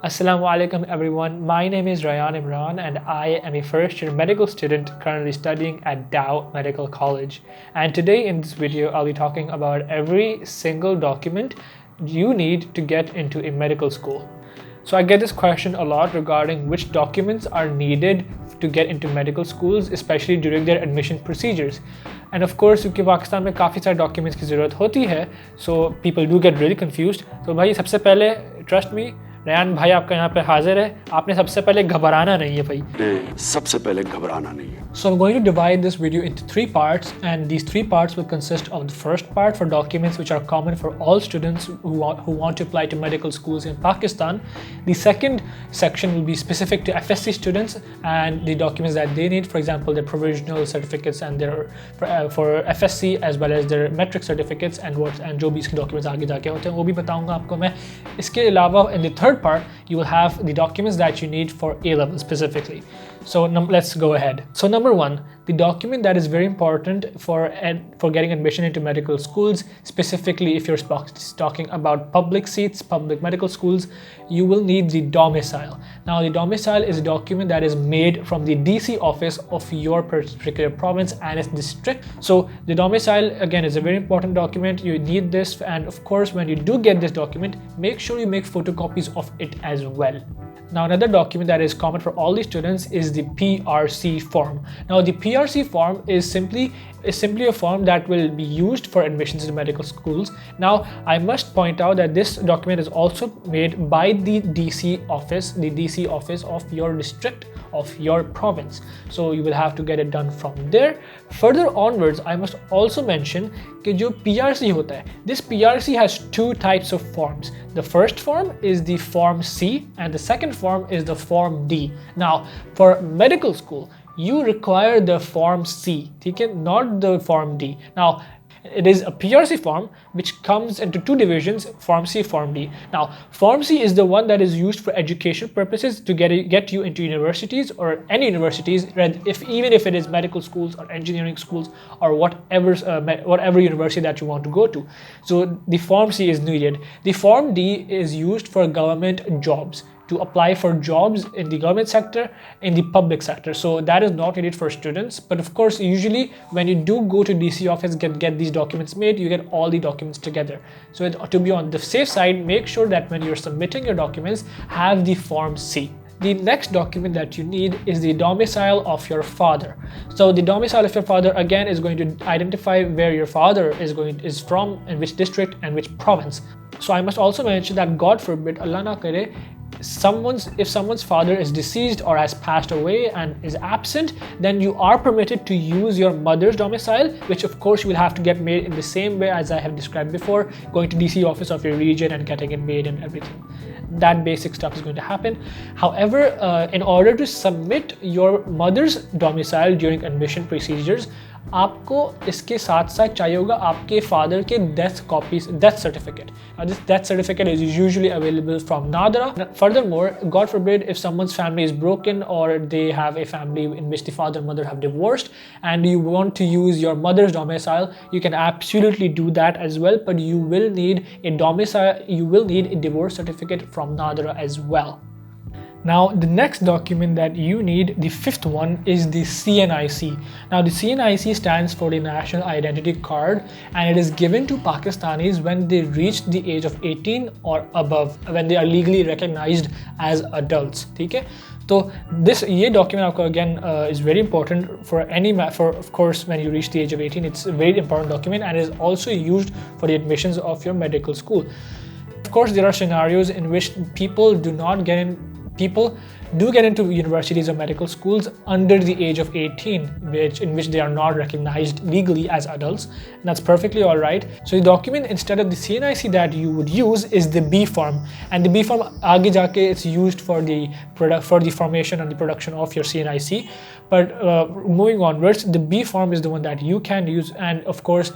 Assalamu alaikum everyone, my name is Rayaan and I am a first year medical student currently studying at Dow Medical College. And today in this video I'll be talking about every single document you need to get into a medical school. So I get this question a lot regarding which documents are needed to get into medical schools, especially during their admission procedures. And of course, क्योंकि पाकिस्तान में काफ़ी सारे documents की ज़रूरत होती है, so people do get really confused. तो भाई सबसे पहले trust me, रयान भाई आपका यहाँ पे हाजिर है, आपने सबसे पहले घबराना नहीं है भाई। सबसे पहले घबराना नहीं है। So I'm going to divide this video into 3 parts, and these 3 parts will consist of the first part for documents which are common for all students who want to apply to medical schools in Pakistan. The second section will be specific to FSC students and the documents that they need, for example, their provisional certificates and their for FSC as well as their Matric certificates and जो भी इसके documents आगे जाके होते हैं वो भी बताऊंगा आपको मैं। इसके अलावा in the third part you will have the documents that you need for A-level specifically. So let's go ahead. So number 1, the document that is very important for getting admission into medical schools, specifically if you're talking about public seats, public medical schools, you will need the domicile. Now the domicile is a document that is made from the DC office of your particular province and its district. So the domicile again is a very important document. You need this, and of course when you do get this document, make sure you make photocopies of it as well. Now another document that is common for all the students is the PRC form. Now the PRC form is simply a form that will be used for admissions into medical schools. Now I must point out that this document is also made by the DC office of your district, of your province. So you will have to get it done from there. Further onwards, I must also mention that जो PRC होता है, this PRC has 2 types of forms. The first form is the form C and the second form is the form D. Now for medical school, you require the form C, okay? Not the form D. Now it is a PRC form which comes into 2 divisions, form C, form D. Now form C is the one that is used for education purposes to get you into universities or any universities, even if it is medical schools or engineering schools or whatever university that you want to go to. So the form C is needed. The form D is used for government jobs, to apply for jobs in the government sector, in the public sector. So that is not needed for students, but of course usually when you do go to DC office get these documents made, you get all the documents together. So to be on the safe side, make sure that when you're submitting your documents, have the form C. The next document that you need is the domicile of your father. So the domicile of your father again is going to identify where your father is from, in which district and which province. So I must also mention that God forbid, Allah na kare, if someone's father is deceased or has passed away and is absent, then you are permitted to use your mother's domicile, which of course you will have to get made in the same way as I have described before, going to DC office of your region and getting it made and everything. That basic stuff is going to happen. However, in order to submit your mother's domicile during admission procedures, आपको इसके साथ साथ चाहिए होगा आपके father के death certificate. Now this death certificate is usually available from Nadra. Furthermore, God forbid if someone's family is broken or they have a family in which the father and mother have divorced and you want to use your mother's domicile, you can absolutely do that as well, but you will need a divorce certificate from Nadra as well. Now the next document that you need, the 5th one, is the CNIC. Now the CNIC stands for the National Identity Card and it is given to Pakistanis when they reach the age of 18 or above, when they are legally recognized as adults. Okay? So this document again is very important for of course when you reach the age of 18. It's a very important document and is also used for the admissions of your medical school. Of course there are scenarios in which people do get into universities or medical schools under the age of 18, in which they are not recognized legally as adults, and that's perfectly all right. So the document instead of the CNIC that you would use is the B form, and the B form aage jaake it's used for the formation and the production of your CNIC. But moving onwards, the B form is the one that you can use, and of course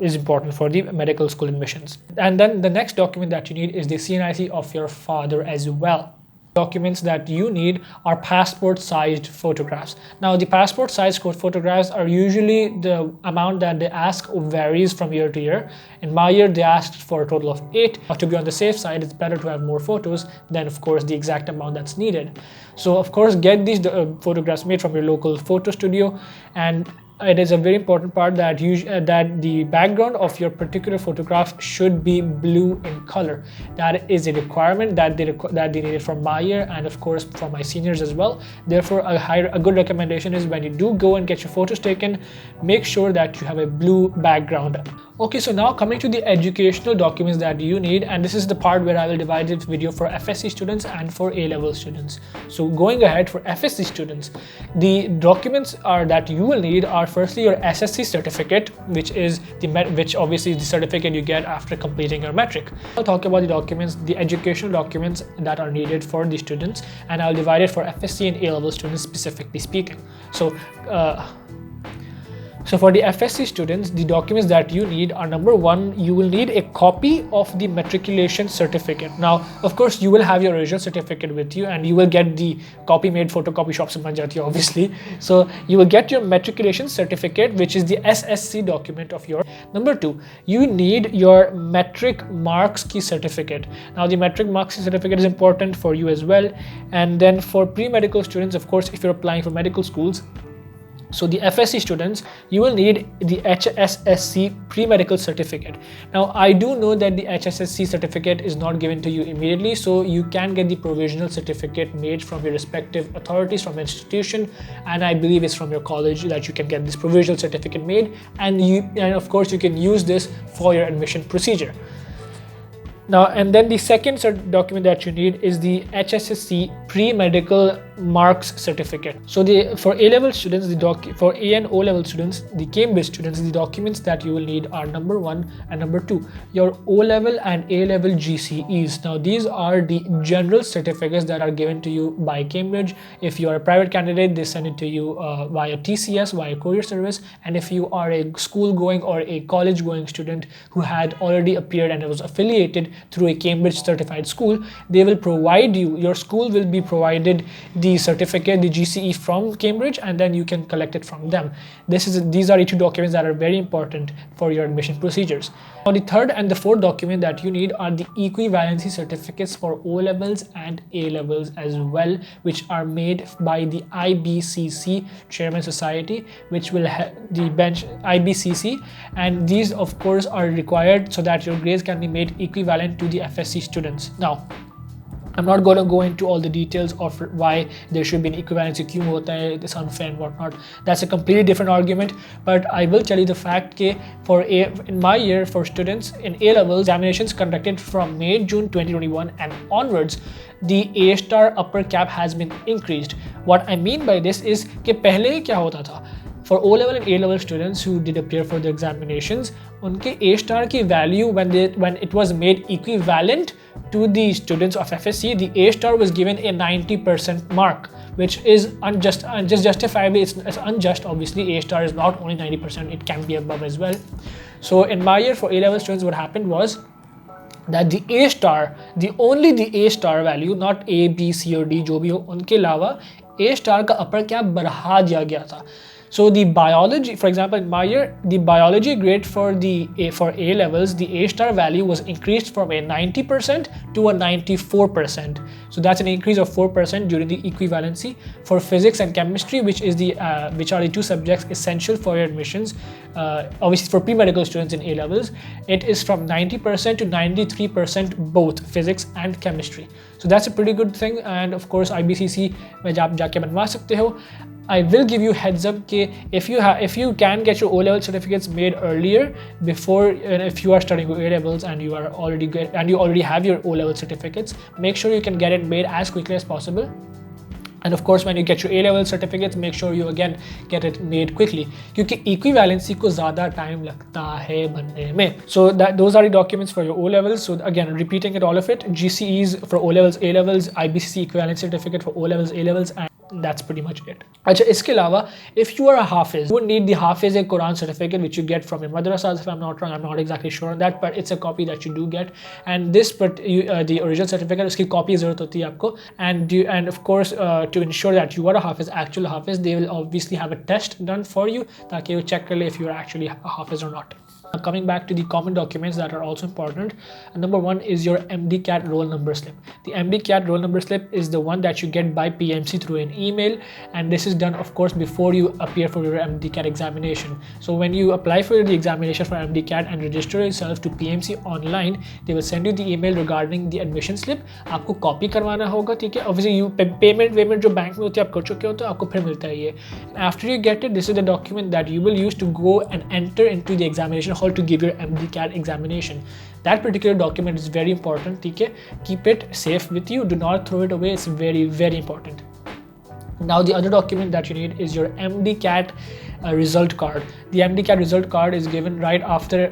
is important for the medical school admissions. And then the next document that you need is the CNIC of your father as well. documents that you need are passport sized photographs. Now the passport sized photographs are usually the amount that they ask varies from year to year. In my year they asked for a total of 8. To be on the safe side, it's better to have more photos than of course the exact amount that's needed. So of course get these photographs made from your local photo studio, and it is a very important part that that the background of your particular photograph should be blue in color. That is a requirement that they needed from my year and of course from my seniors as well. Therefore, a good recommendation is when you do go and get your photos taken, make sure that you have a blue background. Okay, so now coming to the educational documents that you need, and this is the part where I will divide this video for FSC students and for A-level students. So going ahead, for FSC students, the documents that you will need are firstly your SSC certificate, which obviously is the certificate you get after completing your metric. I'll talk about the documents, the educational documents that are needed for the students, and I'll divide it for FSC and A-level students specifically speaking. So for the FSC students, the documents that you need are, number one, you will need a copy of the matriculation certificate. Now, of course, you will have your original certificate with you and you will get the copy made photocopy shop se ban jati hai, obviously. So you will get your matriculation certificate, which is the SSC document of your. Number two, you need your metric marks key certificate. Now the metric marks key certificate is important for you as well. And then for pre-medical students, of course, if you're applying for medical schools, so the FSC students, you will need the HSSC Pre-medical certificate. Now I do know that the HSSC certificate is not given to you immediately, so you can get the provisional certificate made from your respective authorities, from institution, and I believe it's from your college that you can get this provisional certificate made, and of course you can use this for your admission procedure. Now, and then the second document that you need is the HSSC Pre-medical marks certificate. So for A-level students, for A and O-level students, the Cambridge students, the documents that you will need are, number one and number two, your O-level and A-level GCEs. Now these are the general certificates that are given to you by Cambridge. If you are a private candidate, they send it to you via TCS, via courier service, and if you are a school going or a college going student who had already appeared and was affiliated through a Cambridge certified school, they will provide you, your school will be provided the certificate, the GCE from Cambridge, and then you can collect it from them. These are the two documents that are very important for your admission procedures. Now the third and the fourth document that you need are the equivalency certificates for O levels and A levels as well, which are made by the IBCC Chairman Society, which will have the bench IBCC, and these of course are required so that your grades can be made equivalent to the FSC students. Now I'm not going to go into all the details of why there should be an equivalency, kyun hota hai, it's unfair and whatnot. That's a completely different argument, but I will tell you the fact that in my year, for students in A-level, examinations conducted from May, June 2021 and onwards, the A-star upper cap has been increased. What I mean by this is that pehle kya hota tha? For O-level and A-level students who did appear for the examinations, unke A-star ki value when it was made equivalent to the students of FSC, the A-star was given a 90% mark, which is unjust. Just justifiably, it's unjust. Obviously, A-star is not only 90%; it can be above as well. So in my year for A-level students, what happened was that the A-star, only the A-star value, not A, B, C or D, जो भी हो, उनके अलावा A-star का upper cap बढ़ा दिया गया था. So the biology, for example, in my year, the biology grade for A levels, the A-star value was increased from a 90% to a 94%. So that's an increase of 4% during the equivalency. For physics and chemistry, which are the two subjects essential for your admissions, obviously for pre-medical students in A levels, it is from 90% to 93% both physics and chemistry. So that's a pretty good thing, and of course IBCC में आप जाके बनवा सकते हो. I will give you heads up that if you can get your O-level certificates made earlier, before if you are studying A-levels and you already have your O-level certificates, make sure you can get it made as quickly as possible. And of course, when you get your A-level certificates, make sure you again get it made quickly, क्योंकि equivalency को ज़्यादा time लगता है बनने में. So those are the documents for your O-levels. So again, repeating it all of it: GCEs for O-levels, A-levels, IBCC equivalency certificate for O-levels, A-levels, and that's pretty much it. अच्छा, इसके अलावा if you are a hafiz, you would need the hafiz a Quran certificate which you get from your madrasa. If I'm not wrong, I'm not exactly sure on that, but it's a copy that you do get, and this the original certificate उसकी copy ज़रूरत होती है आपको, and of course to ensure that you are a hafiz, actual hafiz, they will obviously have a test done for you ताकि वो check कर ले if you are actually a hafiz or not. Now, coming back to the common documents that are also important, number one is your MDCAT roll number slip. The MDCAT roll number slip is the one that you get by PMC through an email, and this is done of course before you appear for your MDCAT examination. So when you apply for the examination for MDCAT and register yourself to PMC online, they will send you the email regarding the admission slip. आपको copy करवाना होगा, ठीक है? Obviously you payment जो bank में होती है आप कर चुके हो तो आपको फिर मिलता है ये. After you get it, this is the document that you will use to go and enter into the examination hall to give your MDCAT examination. That particular document is very important, okay? Keep it safe with you, do not throw it away, it's very, very important. Now the other document that you need is your MDCAT result card. The MDCAT result card is given right after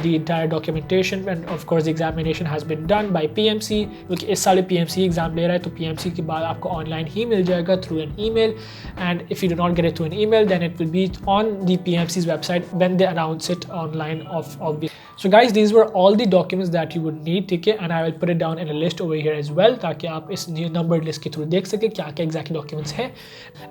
the entire documentation, and of course the examination has been done by PMC. क्योंकि इस साल PMC exam ले रहा है तो PMC के बाद आपको ऑनलाइन ही मिल जाएगा through an email, and if you do not get it through an email then it will be on the PMC's website when they announce it online of the. So guys, these were all the documents that you would need, ठीक है? And I will put it down in a list over here as well ताकि आप इस numbered list के through देख सके क्या क्या exact documents हैं.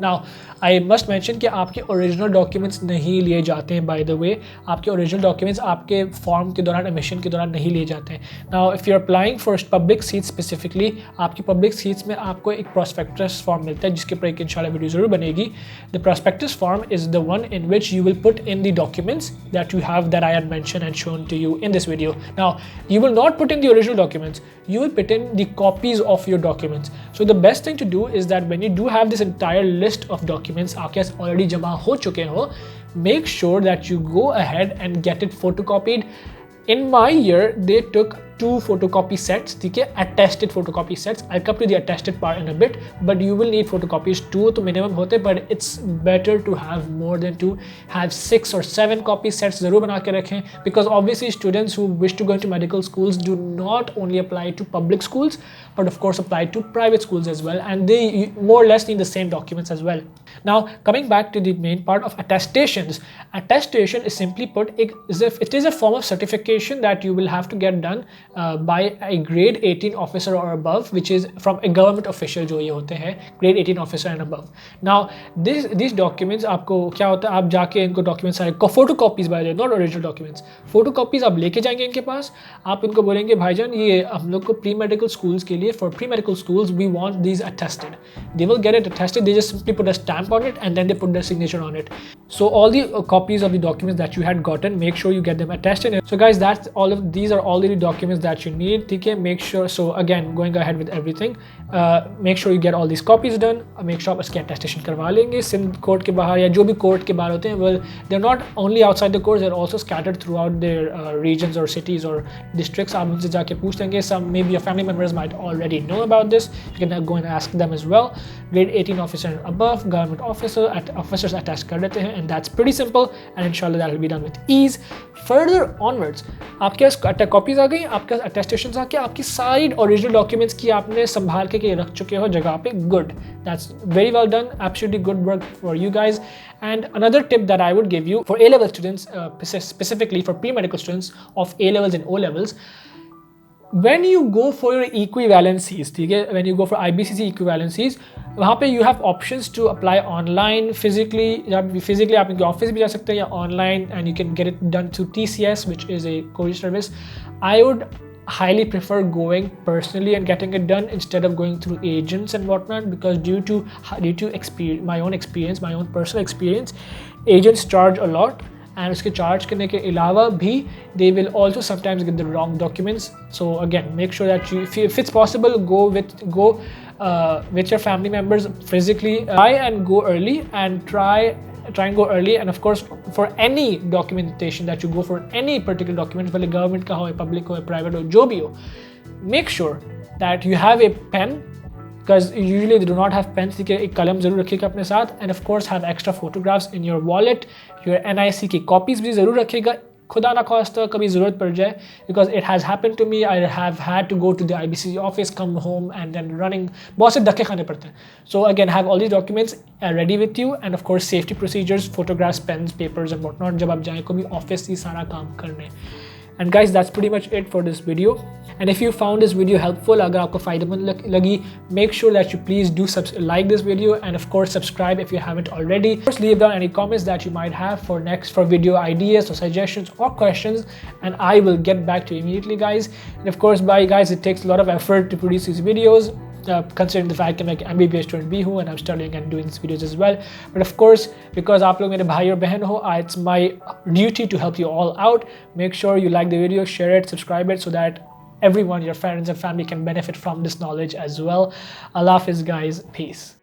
Now I must mention कि आपके original documents नहीं लिए जाते हैं. By the way, आपके original documents आपके form के दौरान admission के दौरान नहीं लिए जाते हैं. Now if you're applying for public seats specifically, आपकी public seats में आपको एक prospectus form मिलता है जिसके ऊपर एक इंशाल्लाह वीडियो ज़रूर बनेगी. The prospectus form is the one in which you will put in the documents that you have that I had mentioned and shown to you in this video. Now you will not put in the original documents, you will put in the copies of your documents. So the best thing to do is that when you do have this entire list of documents आपके पास already जमा हो चुके हो, make sure that you go ahead and get it photocopied. In my year they took 2 photocopy sets, ठीक है? Attested photocopy sets. I'll come to the attested part in a bit, but you will need photocopies. 2 तो minimum होते, but it's better to have more than 2. Have 6 or 7 copy sets ज़रूर बना के रखें, because obviously students who wish to go into medical schools do not only apply to public schools, but of course apply to private schools as well, and they more or less need the same documents as well. Now coming back to the main part of attestations. Attestation is simply put, it is a form of certification that you will have to get done by a grade 18 officer or above, which is from a government official जो ये होते हैं, grade 18 officer and above. Now these documents आपको क्या होता है, आप जाके इनको documents सारे photocopies by the way, not original documents, photocopies आप लेके जाएंगे इनके पास. आप इनको बोलेंगे भाईजान ये हम लोग को pre-medical schools के लिए, for pre-medical schools we want these attested. They will get it attested. They just simply put a stamp on it and then they put their signature on it. So all the copies of the documents that you had gotten, make sure you get them attested. So guys, these are all the documents that you need, ठीक है? Make sure, so again going ahead with everything, make sure you get all these copies done. Make sure आप इसके attestation करवा लेंगे. Sindh court के बाहर या जो भी कोर्ट के बाहर होते हैं, well they're not only outside the courts, they're also scattered throughout their regions or cities or districts. आप उनसे जाके पूछ लेंगे. Some maybe your family members might already know about this. You can go and ask them as well. Grade 18 officer and above, government officers attest कर देते हैं, and that's pretty simple, and inshallah that will be done with ease. Further onwards, आपके पास copies आ गई, आपके पास attestations आ गए, आपकी सारी original documents की आपने संभाल के रख चुके हो जगह पे. Good, that's very well done, absolutely good work for you guys. And another tip that I would give you for A-level students, specifically for pre-medical students of A-levels and O-levels, when you go for your equivalencies, ठीक है? When you go for IBCC equivalencies, वहाँ पे you have options to apply online, physically आप इनके office भी जा सकते हैं या online, and you can get it done through TCS, which is a courier service. I would highly prefer going personally and getting it done instead of going through agents and whatnot, because due to my own personal experience, agents charge a lot. And उसके charge करने के अलावा भी they will also sometimes get the wrong documents. So again, make sure that if it's possible, go with your family members physically. Try and go early, and try and go early. And of course, for any documentation that you go for, any particular document, whether government का हो, public हो, private हो, जो भी हो, make sure that you have a pen, because usually they do not have pens. ठीक है? एक कलम ज़रूर रखिएगा अपने साथ, and of course have extra photographs in your wallet. Your NIC की copies भी ज़रूर रखिएगा. खुदा ना खास्ता कभी ज़रूरत पड़ जाए, because it has happened to me. I have had to go to the IBC office, come home, and then running. बहुत से धक्के खाने पड़ते हैं. So again, have all these documents ready with you, and of course safety procedures, photographs, pens, papers, and whatnot. जब आप जाएं कोई ऑफिस ही सारा काम करने. And guys, that's pretty much it for this video. And if you found this video helpful, अगर आपको फ़ायदेमंद लगी, make sure that you please do like this video, and of course subscribe if you haven't already. Of course, leave down any comments that you might have for video ideas or suggestions or questions, and I will get back to you immediately, guys. And of course, bye guys, it takes a lot of effort to produce these videos. Considering the fact I'm like MBBS student bhi hu, and I'm studying and doing these videos as well. But of course, because aap log mere bhai aur behan ho, it's my duty to help you all out. Make sure you like the video, share it, subscribe it, so that everyone, your friends and family, can benefit from this knowledge as well. Allah Hafiz guys, peace.